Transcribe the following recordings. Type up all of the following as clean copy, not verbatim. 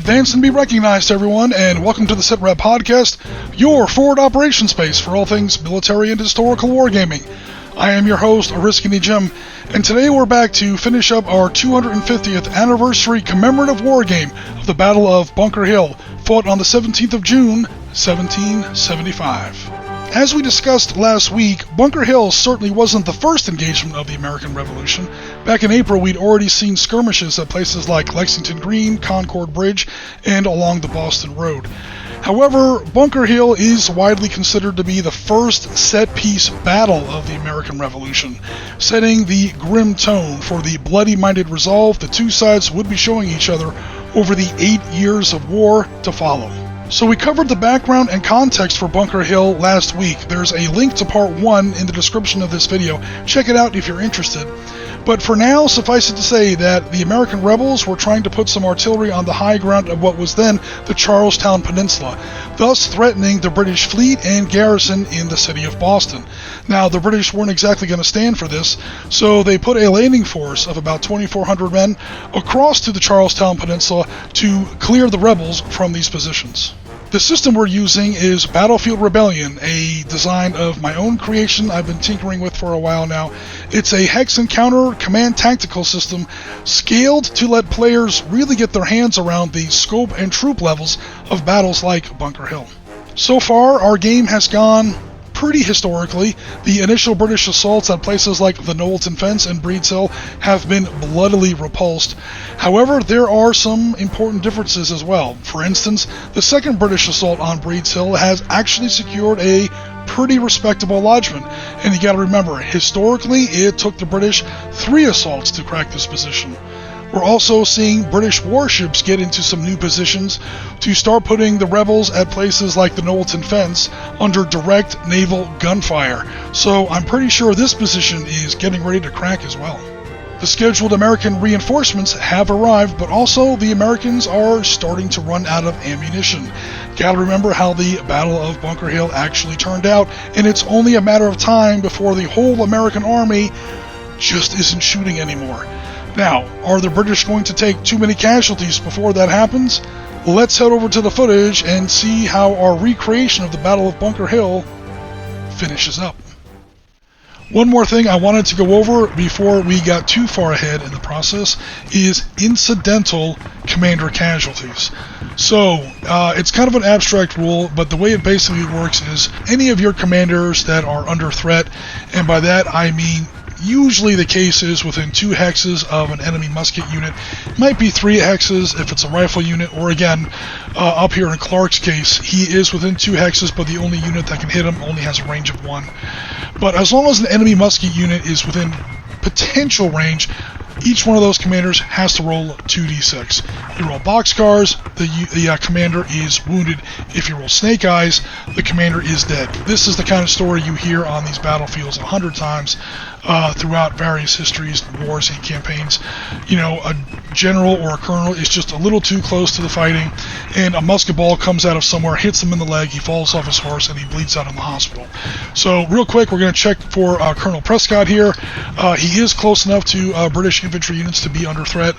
Advance and be recognized, everyone, and welcome to the Sitrep podcast, your forward operations space for all things military and historical wargaming. I am your host, Oriskany Jim, and today we're back to finish up our 250th anniversary commemorative wargame of the Battle of Bunker Hill, fought on the 17th of June, 1775. As we discussed last week, Bunker Hill certainly wasn't the first engagement of the American Revolution. Back in April, we'd already seen skirmishes at places like Lexington Green, Concord Bridge, and along the Boston Road. However, Bunker Hill is widely considered to be the first set-piece battle of the American Revolution, setting the grim tone for the bloody-minded resolve the two sides would be showing each other over the 8 years of war to follow. So we covered the background and context for Bunker Hill last week. There's a link to part 1 in the description of this video. Check it out if you're interested. But for now, suffice it to say that the American rebels were trying to put some artillery on the high ground of what was then the Charlestown Peninsula, thus threatening the British fleet and garrison in the city of Boston. Now, the British weren't exactly going to stand for this, so they put a landing force of about 2,400 men across to the Charlestown Peninsula to clear the rebels from these positions. The system we're using is Battlefield Rebellion, a design of my own creation I've been tinkering with for a while now. It's a hex-and-counter command tactical system scaled to let players really get their hands around the scope and troop levels of battles like Bunker Hill. So far, our game has gone pretty historically. The initial British assaults at places like the Knowlton Fence and Breed's Hill have been bloodily repulsed. However, there are some important differences as well. For instance, the second British assault on Breed's Hill has actually secured a pretty respectable lodgment, and you gotta remember, historically it took the British 3 assaults to crack this position. We're also seeing British warships get into some new positions to start putting the rebels at places like the Knowlton Fence under direct naval gunfire, so I'm pretty sure this position is getting ready to crack as well. The scheduled American reinforcements have arrived, but also the Americans are starting to run out of ammunition. Gotta remember how the Battle of Bunker Hill actually turned out, and it's only a matter of time before the whole American army just isn't shooting anymore. Now, are the British going to take too many casualties before that happens? Let's head over to the footage and see how our recreation of the Battle of Bunker Hill finishes up. One more thing I wanted to go over before we got too far ahead in the process is incidental commander casualties. So, it's kind of an abstract rule, but the way it basically works is any of your commanders that are under threat, and by that I mean usually the case is within 2 hexes of an enemy musket unit. It might be 3 hexes if it's a rifle unit, or again, up here in Clark's case, he is within 2 hexes, but the only unit that can hit him only has a range of 1. But as long as an enemy musket unit is within potential range, each one of those commanders has to roll 2d6. You roll boxcars, the commander is wounded. If you roll snake eyes, the commander is dead. This is the kind of story you hear on these battlefields 100 times throughout various histories, wars, and campaigns. You know, a general or a colonel is just a little too close to the fighting, and a musket ball comes out of somewhere, hits him in the leg, he falls off his horse, and he bleeds out in the hospital. So real quick, we're going to check for Colonel Prescott here. He is close enough to British infantry units to be under threat.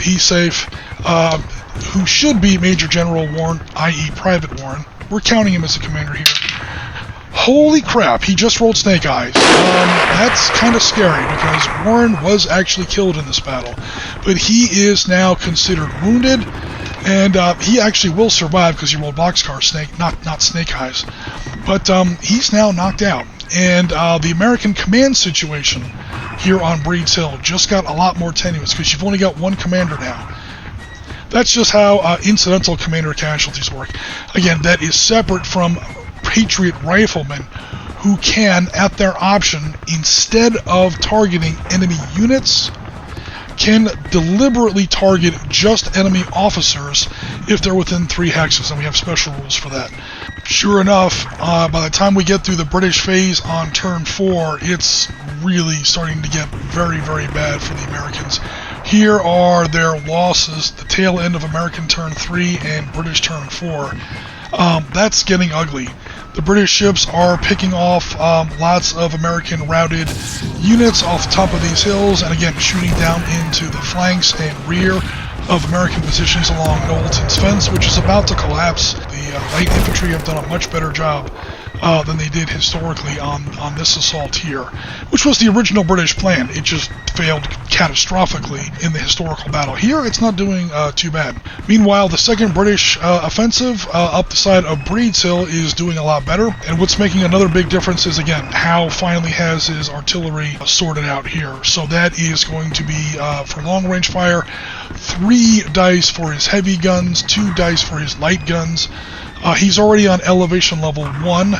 He's safe. Who should be Major General Warren, i.e. Private Warren. We're counting him as a commander here. Holy crap, he just rolled snake eyes. That's kind of scary because Warren was actually killed in this battle, but he is now considered wounded, and he actually will survive because he rolled boxcar snake, not snake eyes. But he's now knocked out, and the American command situation here on Breed's Hill just got a lot more tenuous because you've only got 1 commander now. That's just how incidental commander casualties work. Again, that is separate from Patriot riflemen who can, at their option, instead of targeting enemy units, can deliberately target just enemy officers if they're within 3 hexes, and we have special rules for that. Sure enough, by the time we get through the British phase on turn 4, it's really starting to get very, very bad for the Americans. Here are their losses, the tail end of American turn 3 and British turn 4. That's getting ugly. The British ships are picking off lots of American routed units off the top of these hills, and again shooting down into the flanks and rear of American positions along Knowlton's fence, which is about to collapse. The light infantry have done a much better job than they did historically on this assault here, which was the original British plan. It just failed catastrophically in the historical battle. Here, it's not doing too bad. Meanwhile, the second British offensive up the side of Breeds Hill is doing a lot better, and what's making another big difference is, again, Howe finally has his artillery sorted out here. So that is going to be, for long-range fire, 3 dice for his heavy guns, 2 dice for his light guns. He's already on elevation level 1,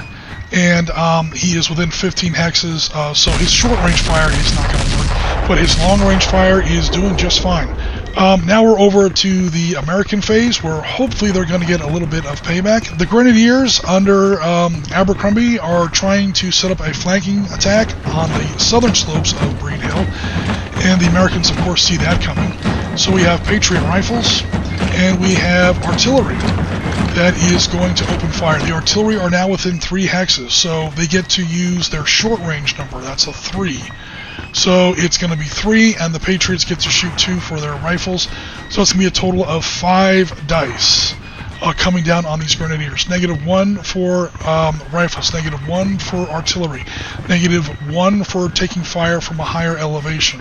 and he is within 15 hexes, so his short-range fire is not going to work, but his long-range fire is doing just fine. Now we're over to the American phase, where hopefully they're going to get a little bit of payback. The Grenadiers under Abercrombie are trying to set up a flanking attack on the southern slopes of Breed Hill, and the Americans, of course, see that coming. So we have Patriot rifles, and we have artillery that is going to open fire. The artillery are now within 3 hexes, so they get to use their short-range number. That's a 3. So it's going to be 3, and the Patriots get to shoot 2 for their rifles. So it's going to be a total of 5 dice coming down on these Grenadiers. -1 for rifles, -1 for artillery, -1 for taking fire from a higher elevation.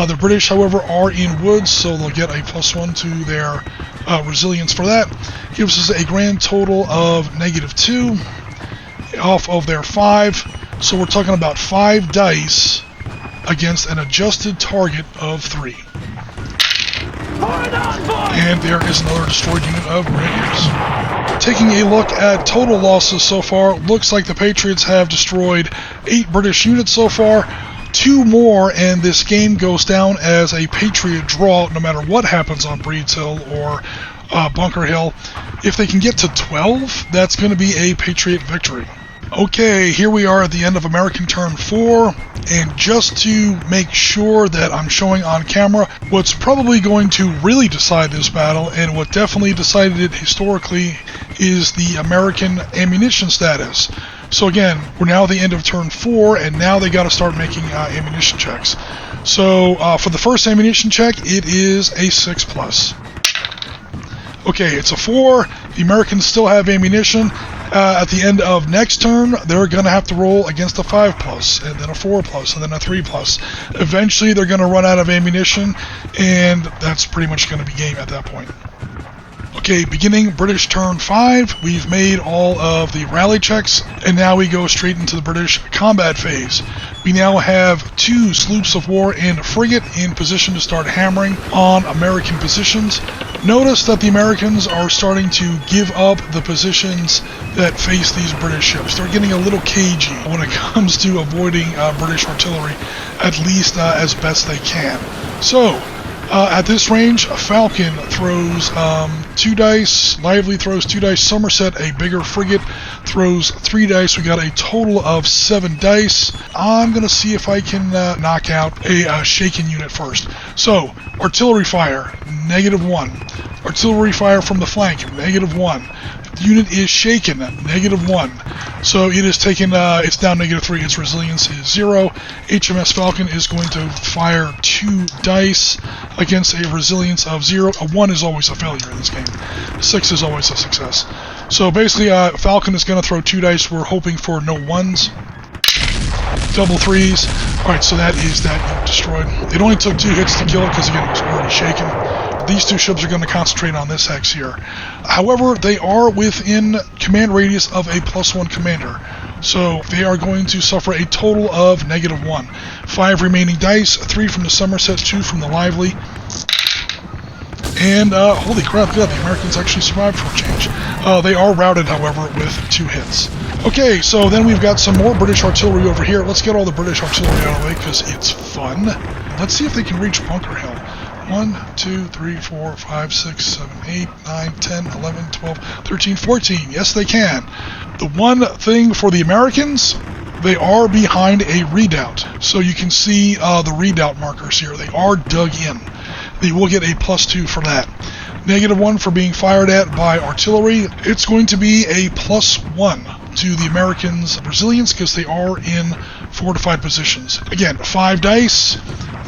The British, however, are in woods, so they'll get a +1 to their resilience for that. Gives us a grand total of -2 off of their 5. So we're talking about 5 dice against an adjusted target of 3. And there is another destroyed unit of Grenadiers. Taking a look at total losses so far, looks like the Patriots have destroyed 8 British units so far. 2 more, and this game goes down as a Patriot draw, no matter what happens on Breeds Hill or Bunker Hill. If they can get to 12, that's going to be a Patriot victory. Okay, here we are at the end of American turn 4, and just to make sure that I'm showing on camera what's probably going to really decide this battle, and what definitely decided it historically, is the American ammunition status. So again, we're now at the end of turn 4, and now they got to start making ammunition checks. So for the first ammunition check, it is a 6+. Okay, it's a 4. The Americans still have ammunition. At the end of next turn, they're going to have to roll against a 5+, and then a 4+, and then a 3+. Eventually, they're going to run out of ammunition, and that's pretty much going to be game at that point. Okay, beginning British turn 5, we've made all of the rally checks, and now we go straight into the British combat phase. We now have 2 sloops of war and a frigate in position to start hammering on American positions. Notice that the Americans are starting to give up the positions that face these British ships. They're getting a little cagey when it comes to avoiding British artillery, at least as best they can. So, at this range, Falcon throws 2 dice, Lively throws 2 dice, Somerset, a bigger frigate, throws 3 dice. We got a total of 7 dice. I'm going to see if I can knock out a shaken unit first. So, artillery fire, -1. Artillery fire from the flank, -1. The unit is shaken, -1. So it is taken, it's down -3, its resilience is 0. HMS Falcon is going to fire 2 dice against a resilience of 0. A 1 is always a failure in this game. 6 is always a success. So basically, Falcon is going to throw 2 dice. We're hoping for no 1s. Double 3s. Alright, so that is that unit destroyed. It only took 2 hits to kill it because, again, it was already shaken. These 2 ships are going to concentrate on this hex here. However, they are within command radius of a +1 commander. So they are going to suffer a total of -1. 5 remaining dice, 3 from the Somerset, 2 from the Lively. And holy crap, yeah, the Americans actually survived for a change. They are routed, however, with 2 hits. Okay, so then we've got some more British artillery over here. Let's get all the British artillery out of the way because it's fun. Let's see if they can reach Bunker Hill. 1, 2, 3, 4, 5, 6, 7, 8, 9, 10, 11, 12, 13, 14. Yes, they can. The one thing for the Americans, they are behind a redoubt. So you can see the redoubt markers here. They are dug in. They will get a +2 for that. -1 for being fired at by artillery. It's going to be a +1 to the Americans' resilience because they are in fortified positions. Again, 5 dice.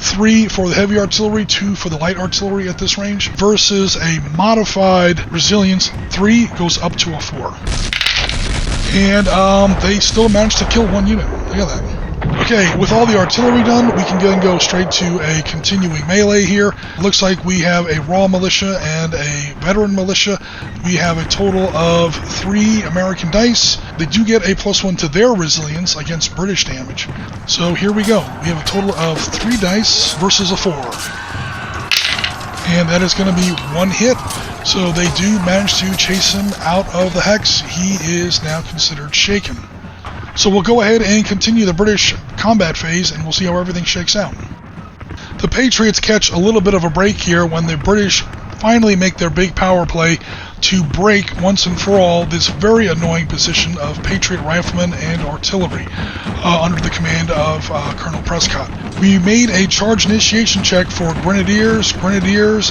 3 for the heavy artillery, 2 for the light artillery at this range, versus a modified resilience. 3 goes up to a 4. And they still managed to kill 1 unit. Look at that. Okay, with all the artillery done, we can then go straight to a continuing melee here. Looks like we have a raw militia and a veteran militia. We have a total of 3 American dice. They do get a +1 to their resilience against British damage. So here we go. We have a total of 3 dice versus a 4. And that is going to be 1 hit. So they do manage to chase him out of the hex. He is now considered shaken. So we'll go ahead and continue the British combat phase, and we'll see how everything shakes out. The Patriots catch a little bit of a break here when the British finally make their big power play to break once and for all this very annoying position of Patriot riflemen and artillery under the command of Colonel Prescott. We made a charge initiation check for grenadiers,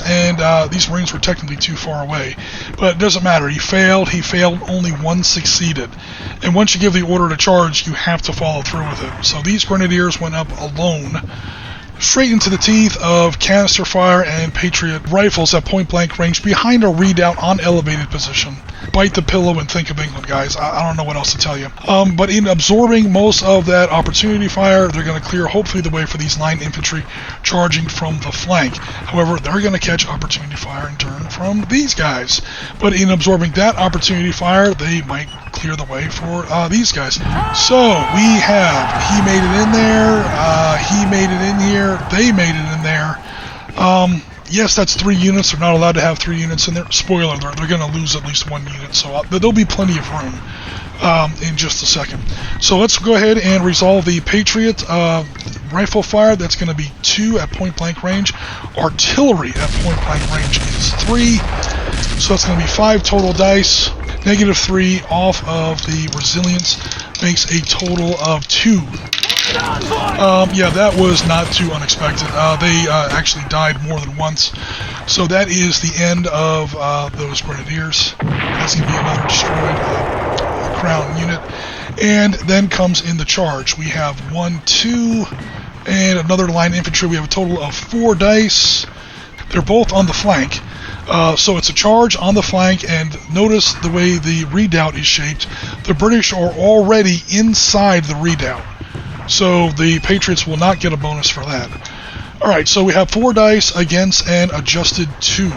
and these Marines were technically too far away. But it doesn't matter. He failed, only 1 succeeded. And once you give the order to charge, you have to follow through with it. So these grenadiers went up alone, straight into the teeth of canister fire and Patriot rifles at point-blank range behind a redoubt on elevated position. Bite the pillow and think of England, guys. I don't know what else to tell you. But in absorbing most of that opportunity fire, they're going to clear, hopefully, the way for these line infantry charging from the flank. However, they're going to catch opportunity fire in turn from these guys. But in absorbing that opportunity fire, they might clear the way for these guys. So, we have, he made it in there, he made it in here, they made it in there. Yes, that's 3 units. They're not allowed to have 3 units in there. Spoiler alert, they're going to lose at least 1 unit, so there'll be plenty of room in just a second. So let's go ahead and resolve the Patriot rifle fire. That's going to be 2 at point-blank range. Artillery at point-blank range is 3. So that's going to be 5 total dice. -3 off of the resilience makes a total of 2. Yeah, that was not too unexpected. They actually died more than once. So that is the end of those grenadiers. That's going to be another destroyed crown unit. And then comes in the charge. We have 1, 2, and another line infantry. We have a total of 4 dice. They're both on the flank. So it's a charge on the flank, and notice the way the redoubt is shaped. The British are already inside the redoubt. So the Patriots will not get a bonus for that. Alright, so we have 4 dice against an adjusted 2.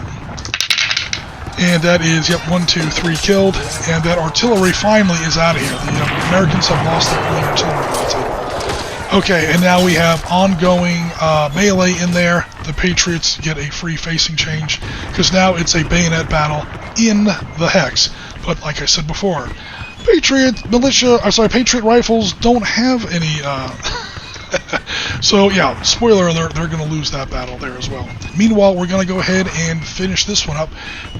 And that is, 1, 2, 3 killed. And that artillery finally is out of here. The Americans have lost their only artillery on the table. Okay, and now we have ongoing melee in there. The Patriots get a free facing change, because now it's a bayonet battle in the hex. But like I said before, Patriot rifles don't have any, so yeah, spoiler alert, they're going to lose that battle there as well. Meanwhile, we're going to go ahead and finish this one up.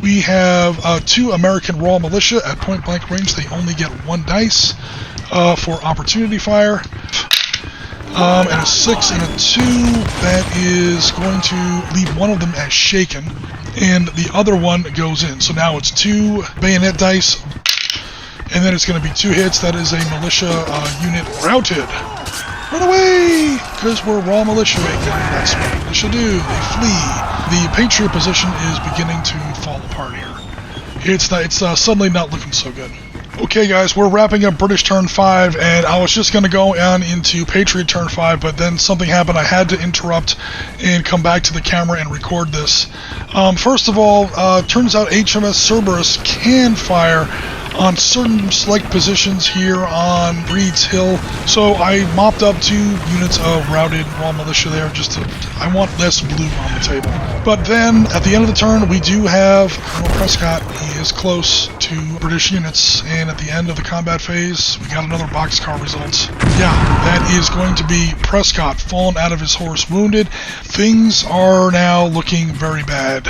We have 2 American raw militia at point-blank range. They only get 1 dice for opportunity fire. And a 6 and a 2, that is going to leave one of them as shaken, and the other one goes in. So now it's 2 bayonet dice, and then it's going to be 2 hits. That is a militia unit routed. Run away! Because we're raw militia, and that's what militia do. They flee. The Patriot position is beginning to fall apart here. It's suddenly not looking so good. Okay guys, we're wrapping up British turn 5, and I was just going to go on into Patriot turn 5, but then something happened. I had to interrupt and come back to the camera and record this. First of all, turns out HMS Cerberus can fire on certain select positions here on Breed's Hill, so I mopped up 2 units of routed raw militia there, I want less blue on the table. But then, at the end of the turn, we do have Colonel Prescott. He is close to British units, and at the end of the combat phase, we got another boxcar results. Yeah, that is going to be Prescott, fallen out of his horse, wounded. Things are now looking very bad.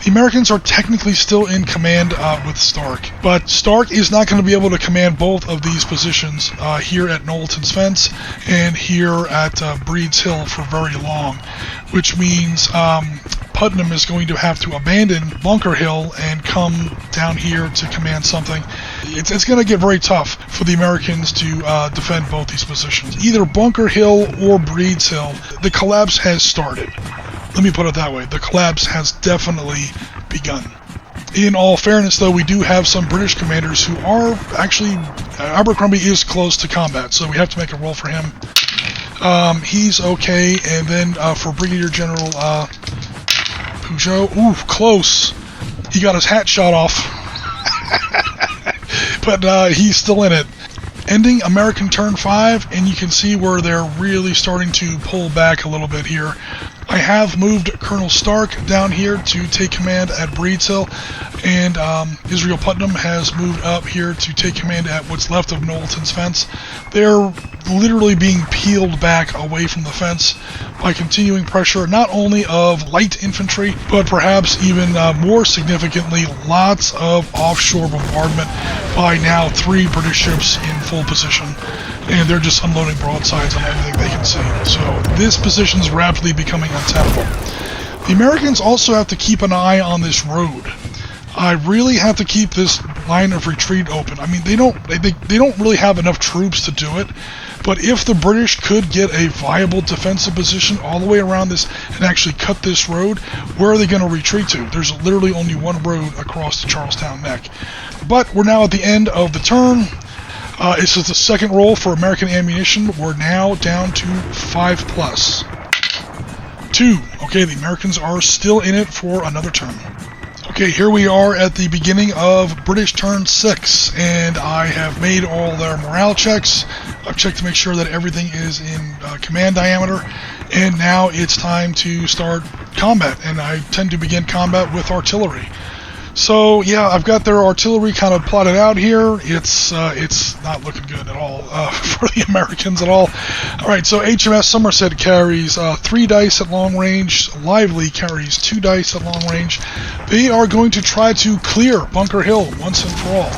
The Americans are technically still in command with Stark, but Stark Stark is not going to be able to command both of these positions here at Knowlton's Fence and here at Breed's Hill for very long, which means Putnam is going to have to abandon Bunker Hill and come down here to command something. It's going to get very tough for the Americans to defend both these positions. Either Bunker Hill or Breed's Hill, the collapse has started. Let me put it that way. The collapse has definitely begun. In all fairness, though, we do have some British commanders who are actually... Abercrombie is close to combat, so we have to make a roll for him. He's okay, and then for Brigadier General Peugeot... Ooh, close! He got his hat shot off. But he's still in it. Ending American turn 5, and you can see where they're really starting to pull back a little bit here. I have moved Colonel Stark down here to take command at Breed's Hill, and Israel Putnam has moved up here to take command at what's left of Knowlton's Fence. They're literally being peeled back away from the fence by continuing pressure not only of light infantry, but perhaps even more significantly, lots of offshore bombardment by now 3 British ships in full position. And they're just unloading broadsides on everything they can see. So this position is rapidly becoming untenable. The Americans also have to keep an eye on this road. I really have to keep this line of retreat open. I mean, they don't really have enough troops to do it, but if the British could get a viable defensive position all the way around this and actually cut this road, where are they going to retreat to? There's literally only one road across the Charlestown Neck. But we're now at the end of the turn. This is the second roll for American ammunition. We're now down to 5+. 2. Okay, the Americans are still in it for another turn. Okay, here we are at the beginning of British turn 6, and I have made all their morale checks. I've checked to make sure that everything is in command diameter, and now it's time to start combat, and I tend to begin combat with artillery. So yeah, I've got their artillery kind of plotted out here. It's not looking good at all for the Americans at all. Alright, so HMS Somerset carries 3 dice at long range. Lively carries 2 dice at long range. They are going to try to clear Bunker Hill once and for all.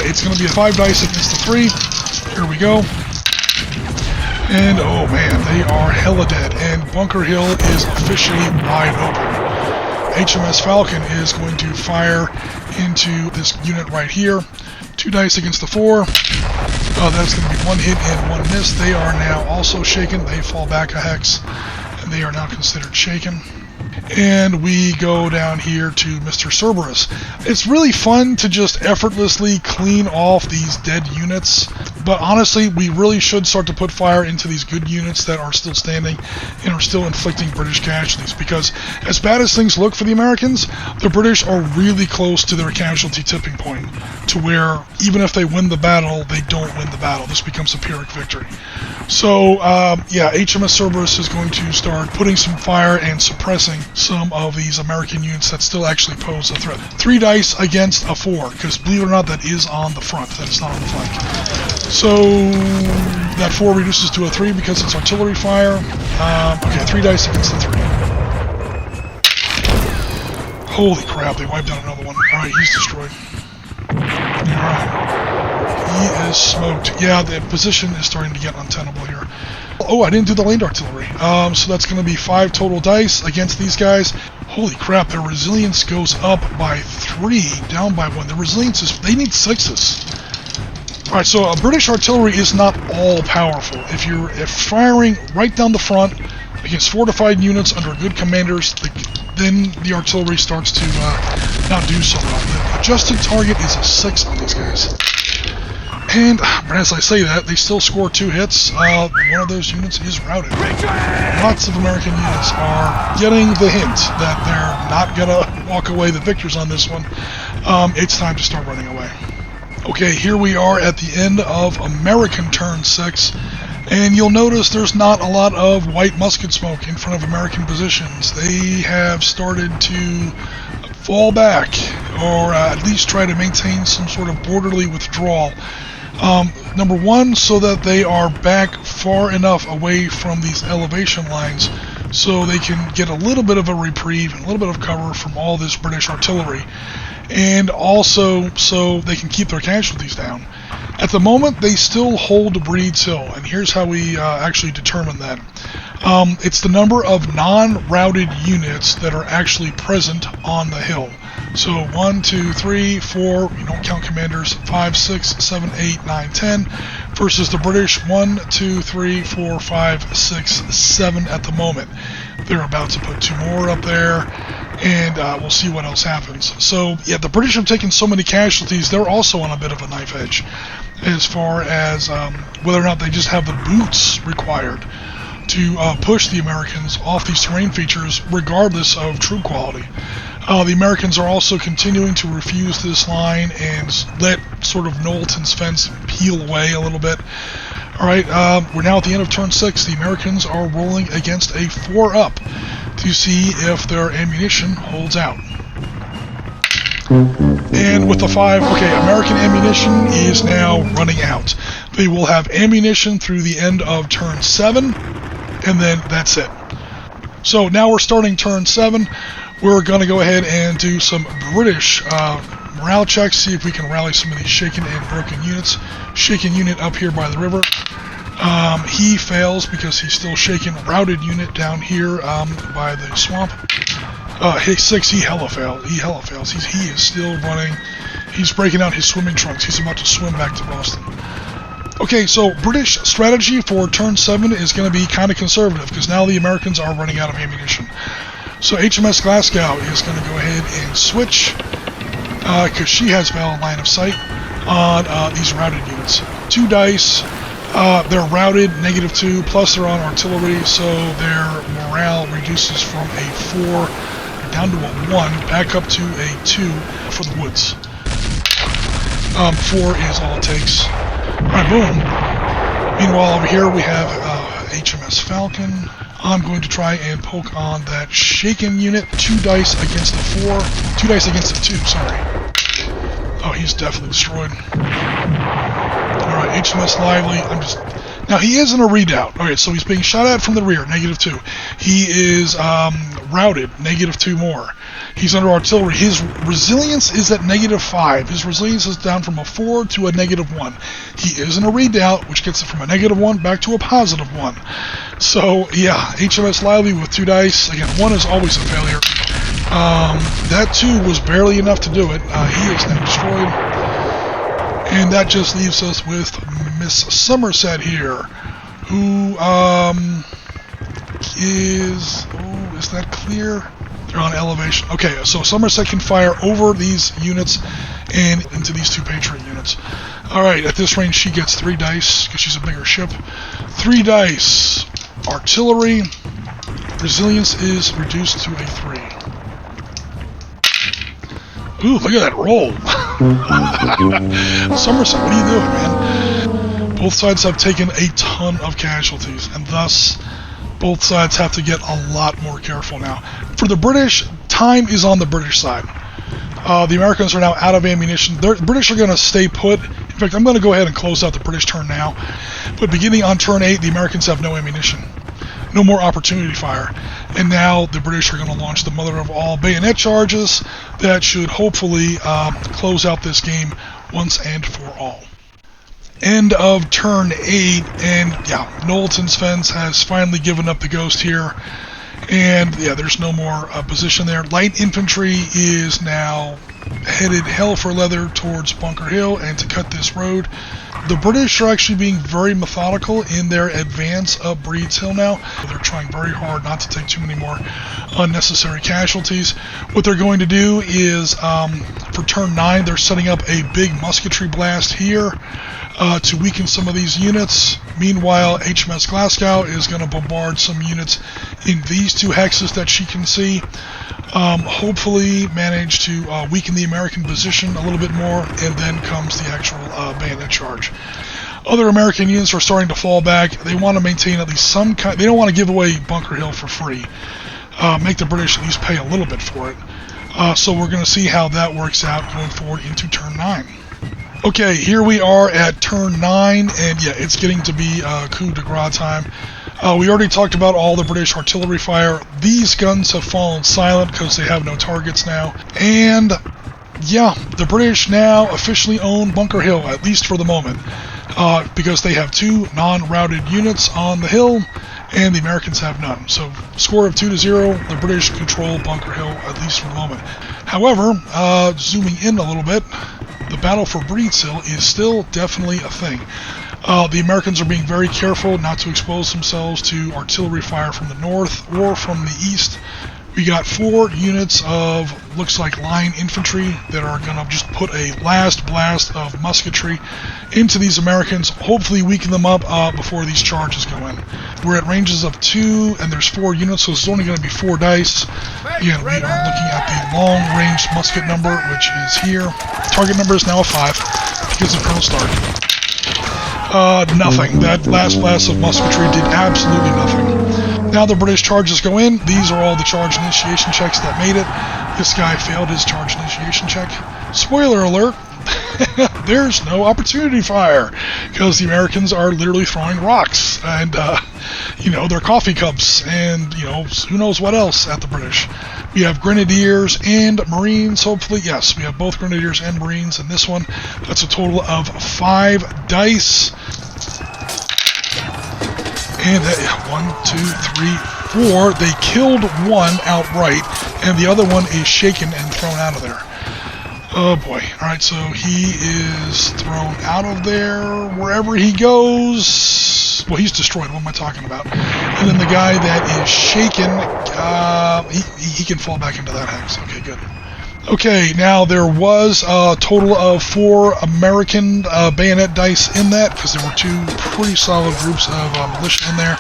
It's going to be a 5 dice against the 3. Here we go. And oh man, they are hella dead. And Bunker Hill is officially wide open. HMS Falcon is going to fire into this unit right here. 2 dice against the 4. That's going to be 1 hit and 1 miss. They are now also shaken. They fall back a hex, and they are now considered shaken. And we go down here to Mr. Cerberus. It's really fun to just effortlessly clean off these dead units, but honestly, we really should start to put fire into these good units that are still standing and are still inflicting British casualties, because as bad as things look for the Americans, the British are really close to their casualty tipping point, to where even if they win the battle, they don't win the battle. This becomes a Pyrrhic victory. So, yeah, HMS Cerberus is going to start putting some fire and suppressing some of these American units that still actually pose a threat. 3 dice against a 4, because believe it or not, that is on the front, that is not on the flank. So that 4 reduces to a 3 because it's artillery fire. Okay, 3 dice against the 3. Holy crap, they wiped out another one. Alright, he's destroyed. Alright. He is smoked. Yeah, the position is starting to get untenable here. Oh, I didn't do the laned artillery. So that's going to be 5 total dice against these guys. Holy crap, their resilience goes up by 3, down by 1. The resilience is... they need 6s. Alright, so British artillery is not all powerful. If firing right down the front against fortified units under good commanders, then the artillery starts to not do so well. The adjusted target is a 6 on these guys. And as I say that, they still score 2 hits. One of those units is routed. Lots of American units are getting the hint that they're not going to walk away the victors on this one. It's time to start running away. Okay, here we are at the end of American turn 6. And you'll notice there's not a lot of white musket smoke in front of American positions. They have started to fall back, or at least try to maintain some sort of borderly withdrawal. Number one, so that they are back far enough away from these elevation lines so they can get a little bit of a reprieve and a little bit of cover from all this British artillery. and also so they can keep their casualties down. At the moment, they still hold Breed's Hill, and here's how we actually determine that. It's the number of non-routed units that are actually present on the hill. So 1, 2, 3, 4, you don't count commanders, 5, 6, 7, 8, 9, 10, versus the British 1, 2, 3, 4, 5, 6, 7 at the moment. They're about to put 2 more up there, and we'll see what else happens. So yeah, the British have taken so many casualties, they're also on a bit of a knife edge as far as whether or not they just have the boots required to push the Americans off these terrain features regardless of troop quality. The Americans are also continuing to refuse this line and let sort of Knowlton's fence peel away a little bit. Alright, we're now at the end of turn 6. The Americans are rolling against a 4-up to see if their ammunition holds out. And with the 5, okay, American ammunition is now running out. They will have ammunition through the end of turn 7, and then that's it. So now we're starting turn 7. We're going to go ahead and do some British morale checks, see if we can rally some of these shaken and broken units. Shaken unit up here by the river. He fails because he's still shaken. Routed unit down here by the swamp. His 6, he hella fails. He is still running. He's breaking out his swimming trunks. He's about to swim back to Boston. Okay, so British strategy for turn 7 is going to be kind of conservative because now the Americans are running out of ammunition. So HMS Glasgow is going to go ahead and switch because she has valid line of sight on these routed units. 2 dice. They're routed, -2, plus they're on artillery, so their morale reduces from a 4 down to a 1, back up to a 2 for the woods. 4 is all it takes. Alright, boom. Meanwhile, over here we have HMS Falcon. I'm going to try and poke on that shaken unit. 2 dice against the 4. 2 dice against the 2, sorry. Oh, he's definitely destroyed. Alright, HMS Lively. Now, he is in a redoubt. Okay, so he's being shot at from the rear, -2. He is routed, -2 more. He's under artillery. His resilience is at -5. His resilience is down from a 4 to a -1. He is in a redoubt, which gets it from a -1 back to a +1. So, yeah, HMS Lively with 2 dice. Again, 1 is always a failure. That 2 was barely enough to do it. He is now destroyed. And that just leaves us with Miss Somerset here, who is that clear? They're on elevation. Okay, so Somerset can fire over these units and into these 2 Patriot units. Alright, at this range she gets 3 dice, because she's a bigger ship. 3 dice. Artillery. Resilience is reduced to a 3. Ooh, look at that roll. Somerset, what are you doing, man? Both sides have taken a ton of casualties, and thus both sides have to get a lot more careful now. For the British, time is on the British side. The Americans are now out of ammunition. The British are going to stay put. In fact, I'm going to go ahead and close out the British turn now. But beginning on turn 8, the Americans have no ammunition. No more opportunity fire. And now the British are going to launch the mother of all bayonet charges that should hopefully close out this game once and for all. End of turn 8, and yeah, Knowlton's fence has finally given up the ghost here. And yeah, there's no more position there. Light infantry is now headed hell for leather towards Bunker Hill and to cut this road. The British are actually being very methodical in their advance up Breed's Hill now. They're trying very hard not to take too many more unnecessary casualties. What they're going to do is, for turn 9, they're setting up a big musketry blast here to weaken some of these units. Meanwhile, HMS Glasgow is going to bombard some units in these 2 hexes that she can see. Hopefully manage to weaken the American position a little bit more, and then comes the actual bayonet charge. Other American units are starting to fall back. They want to maintain at least some kind. They don't want to give away Bunker Hill for free. Make the British at least pay a little bit for it. So we're going to see how that works out going forward into turn 9. Okay, here we are at turn 9, and yeah, it's getting to be coup de grace time. We already talked about all the British artillery fire. These guns have fallen silent because they have no targets now. And yeah, the British now officially own Bunker Hill, at least for the moment, because they have 2 non-routed units on the hill, and the Americans have none. So, score of 2-0, the British control Bunker Hill, at least for the moment. However, zooming in a little bit, the battle for Breeds Hill is still definitely a thing. The Americans are being very careful not to expose themselves to artillery fire from the north or from the east. We got 4 units of, looks like, line infantry that are going to just put a last blast of musketry into these Americans, hopefully weaken them up before these charges go in. We're at ranges of 2, and there's 4 units, so it's only going to be 4 dice. Again, we are looking at the long-range musket number, which is here. Target number is now a 5, because of Colonel Stark. Nothing. That last blast of musketry did absolutely nothing. Now the British charges go in. These are all the charge initiation checks that made it. This guy failed his charge initiation check. Spoiler alert, there's no opportunity fire, because the Americans are literally throwing rocks and, their coffee cups and, who knows what else at the British. We have Grenadiers and Marines, hopefully. Yes, we have both Grenadiers and Marines in this one. That's a total of 5 dice. And 1, 2, 3, 4. They killed one outright, and the other one is shaken and thrown out of there. Oh boy. Alright, so he is thrown out of there wherever he goes. Well, he's destroyed. What am I talking about? And then the guy that is shaken, he can fall back into that hex. Okay, good. Okay, now there was a total of 4 American bayonet dice in that, because there were 2 pretty solid groups of militia in there.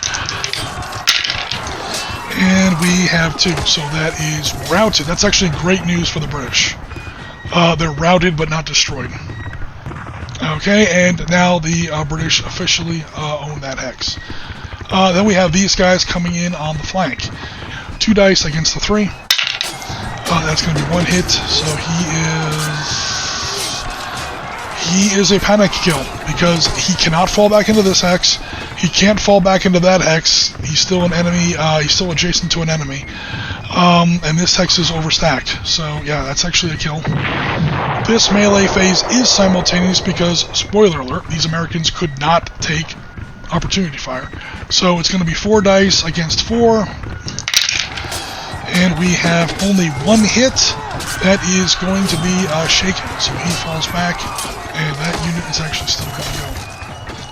And we have 2, so that is routed. That's actually great news for the British. They're routed but not destroyed. Okay, and now the British officially own that hex. Then we have these guys coming in on the flank. 2 dice against the 3. That's going to be 1 hit, so he is a panic kill, because he cannot fall back into this hex. He can't fall back into that hex. He's still an enemy. He's still adjacent to an enemy. And this hex is overstacked. So, yeah, that's actually a kill. This melee phase is simultaneous because, spoiler alert, these Americans could not take opportunity fire. So it's going to be 4 dice against 4. And we have only 1 hit. That is going to be shaken. So he falls back, and that unit is actually still going to go.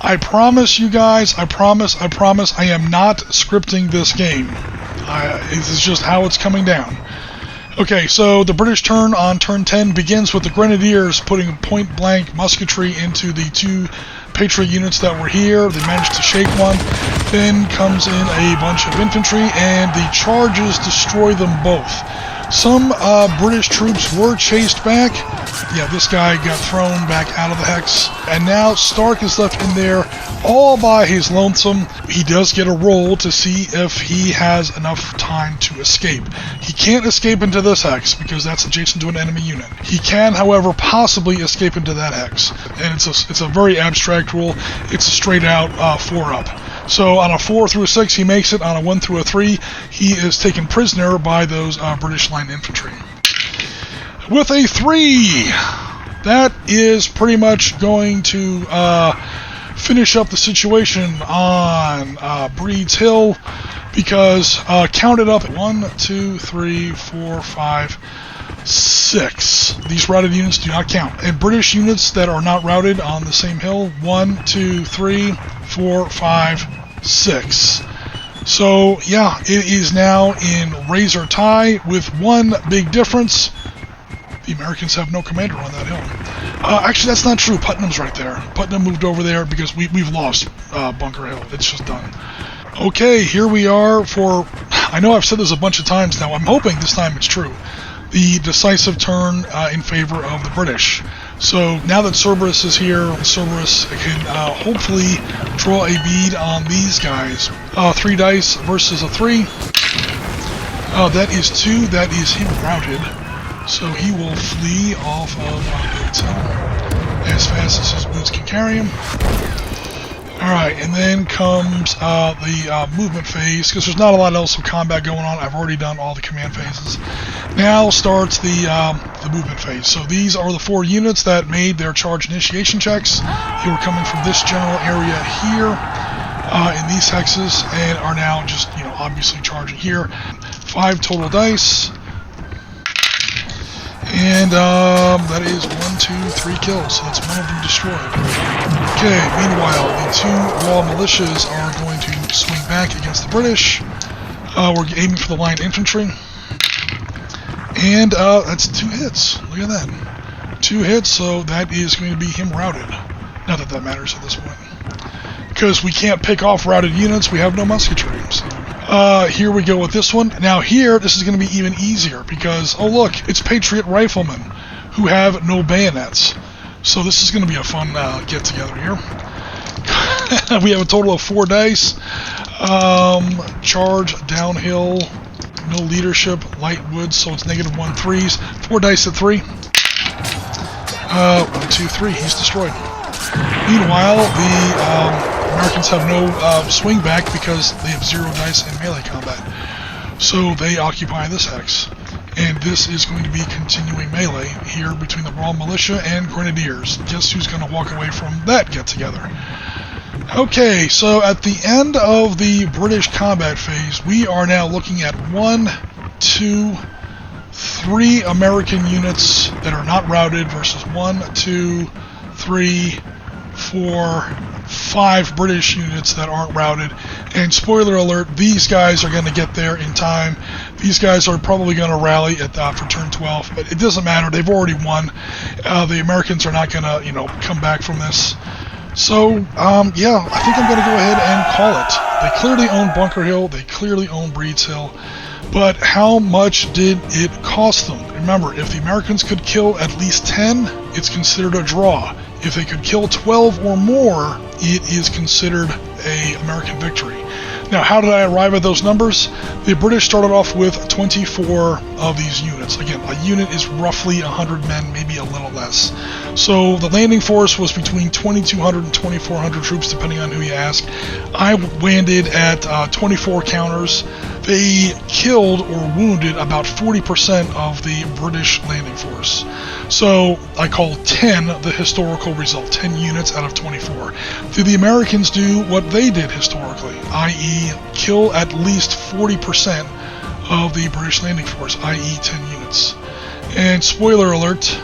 I promise you guys, I promise, I am not scripting this game. This is just how it's coming down. Okay, so the British turn on turn 10 begins with the Grenadiers putting point-blank musketry into the 2 Patriot units that were here. They managed to shake one. Then comes in a bunch of infantry, and the charges destroy them both. Some British troops were chased back. Yeah, this guy got thrown back out of the hex. And now Stark is left in there all by his lonesome. He does get a roll to see if he has enough time to escape. He can't escape into this hex because that's adjacent to an enemy unit. He can, however, possibly escape into that hex. And it's a very abstract rule. It's a straight out 4-up. So on a 4 through a 6, he makes it. On a 1 through a 3, he is taken prisoner by those British line infantry. With a 3, that is pretty much going to finish up the situation on Breeds Hill, because count it up, 1, 2, 3, 4, 5, 6. These routed units do not count. And British units that are not routed on the same hill, 1, 2, 3, 4, 5, 6. So, yeah, it is now in razor tie with one big difference. The Americans have no commander on that hill. Actually, that's not true. Putnam's right there. Putnam moved over there because we've lost Bunker Hill. It's just done. Okay, here we are for... I know I've said this a bunch of times now. I'm hoping this time it's true. The decisive turn in favor of the British. So now that Cerberus is here, Cerberus can hopefully draw a bead on these guys. 3 dice versus a 3. That is 2. That is him routed. So he will flee off of Breeds Hill as fast as his boots can carry him. Alright, and then comes the movement phase, because there's not a lot else of combat going on. I've already done all the command phases. Now starts the movement phase. So these are the 4 units that made their charge initiation checks. They were coming from this general area here in these hexes and are now just, obviously charging here. 5 total dice. And that is 1, 2, 3 kills. So that's one of them destroyed. Okay, meanwhile, the 2 raw militias are going to swing back against the British. We're aiming for the line infantry. And that's 2 hits. Look at that. 2 hits, so that is going to be him routed. Not that that matters at this point. Because we can't pick off routed units, we have no musketry. So. Here we go with this one. Now here, this is going to be even easier because, oh look, it's Patriot Riflemen who have no bayonets. So this is going to be a fun get-together here. We have a total of 4 dice. Charge, downhill, no leadership, light wood, so it's -1 3s. 4 dice at 3. 1, 2, 3. He's destroyed. Meanwhile, the Americans have no swing back because they have 0 dice in melee combat. So they occupy this hex. And this is going to be continuing melee here between the raw militia and grenadiers. Guess who's going to walk away from that get-together? Okay, so at the end of the British combat phase, we are now looking at 1, 2, 3 American units that are not routed versus 1, 2, 3, 4, 5 British units that aren't routed. And spoiler alert, these guys are going to get there in time. These guys are probably going to rally at for turn 12, but it doesn't matter. They've already won. The Americans are not going to, come back from this. So, yeah, I think I'm going to go ahead and call it. They clearly own Bunker Hill. They clearly own Breeds Hill. But how much did it cost them? Remember, if the Americans could kill at least 10, it's considered a draw. If they could kill 12 or more, it is considered an American victory. Now, how did I arrive at those numbers? The British started off with 24 of these units. Again, a unit is roughly 100 men, maybe a little less. So the landing force was between 2,200 and 2,400 troops, depending on who you ask. I landed at 24 counters. They killed or wounded about 40% of the British landing force. So I call 10 the historical result, 10 units out of 24. Did the Americans do what they did historically, i.e. kill at least 40% of the British landing force, i.e. 10 units? And spoiler alert,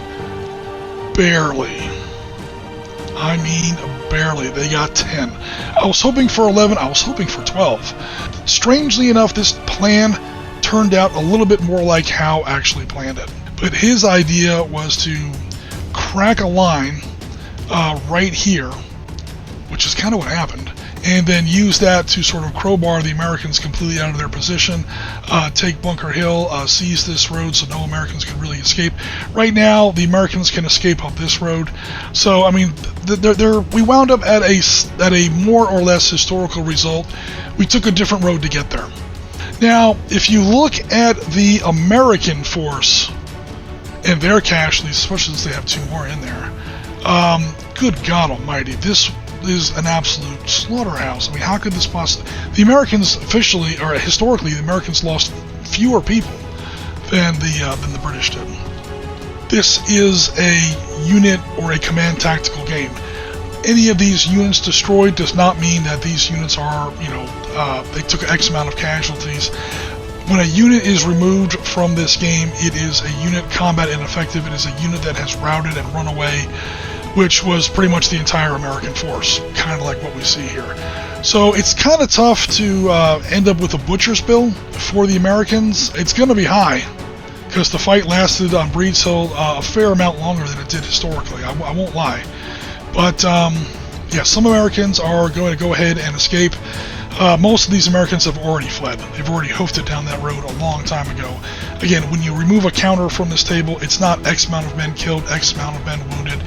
barely. I mean barely. They got 10. I was hoping for 11, I was hoping for 12. Strangely enough, this plan turned out a little bit more like Howe actually planned it. But his idea was to crack a line right here, which is kind of what happened, and then use that to sort of crowbar the Americans completely out of their position, take Bunker Hill, seize this road so no Americans can really escape. Right now, the Americans can escape up this road. So, I mean, we wound up at a more or less historical result. We took a different road to get there. Now, if you look at the American force and their casualties, especially since they have 2 more in there, good God almighty, this is an absolute slaughterhouse. I mean, how could this possibly... The Americans officially, or historically, the Americans lost fewer people than the British did. This is a unit or a command tactical game. Any of these units destroyed does not mean that these units are, they took X amount of casualties. When a unit is removed from this game, it is a unit combat ineffective. It is a unit that has routed and run away, which was pretty much the entire American force, kind of like what we see here. So it's kind of tough to end up with a butcher's bill for the Americans. It's going to be high, because the fight lasted on Breeds Hill a fair amount longer than it did historically, I won't lie. But, yeah, some Americans are going to go ahead and escape. Most of these Americans have already fled. They've already hoofed it down that road a long time ago. Again, when you remove a counter from this table, it's not X amount of men killed, X amount of men wounded.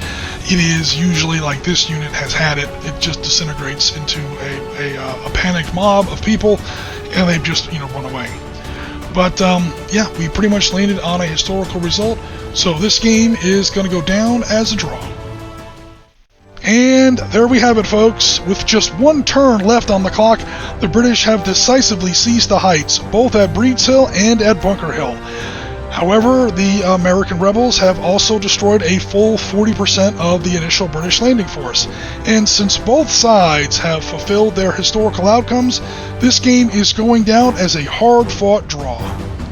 It is usually like this unit has had it. It just disintegrates into a panicked mob of people, and they've just, run away. But, yeah, we pretty much landed on a historical result. So this game is going to go down as a draw. And there we have it, folks. With just 1 turn left on the clock, the British have decisively seized the heights, both at Breeds Hill and at Bunker Hill. However, the American rebels have also destroyed a full 40% of the initial British landing force, and since both sides have fulfilled their historical outcomes, this game is going down as a hard-fought draw.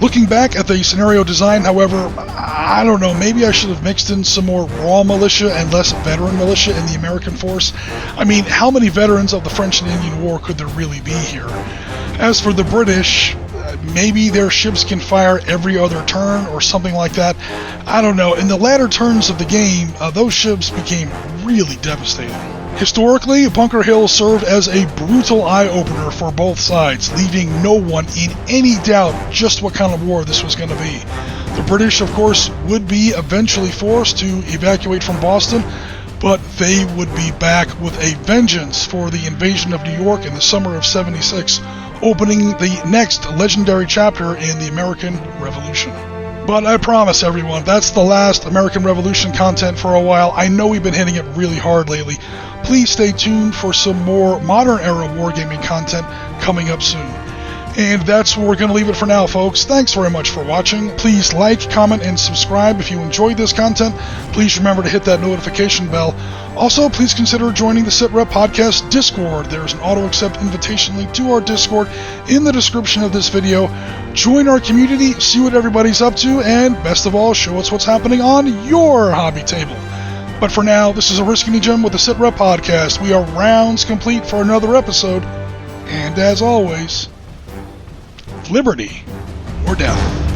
Looking back at the scenario design, however, I don't know, maybe I should have mixed in some more raw militia and less veteran militia in the American force. I mean, how many veterans of the French and Indian War could there really be here? As for the British, maybe their ships can fire every other turn or something like that. I don't know. In the latter turns of the game, those ships became really devastating. Historically, Bunker Hill served as a brutal eye-opener for both sides, leaving no one in any doubt just what kind of war this was going to be. The British, of course, would be eventually forced to evacuate from Boston, but they would be back with a vengeance for the invasion of New York in the summer of '76, opening the next legendary chapter in the American Revolution. But I promise everyone, that's the last American Revolution content for a while. I know we've been hitting it really hard lately. Please stay tuned for some more modern era wargaming content coming up soon. And that's where we're going to leave it for now, folks. Thanks very much for watching. Please like, comment, and subscribe if you enjoyed this content. Please remember to hit that notification bell. Also, please consider joining the Sitrep Podcast Discord. There's an auto-accept invitation link to our Discord in the description of this video. Join our community, see what everybody's up to, and best of all, show us what's happening on your hobby table. But for now, this is Oriskany Jim with the Sitrep Podcast. We are rounds complete for another episode. And as always, liberty or death.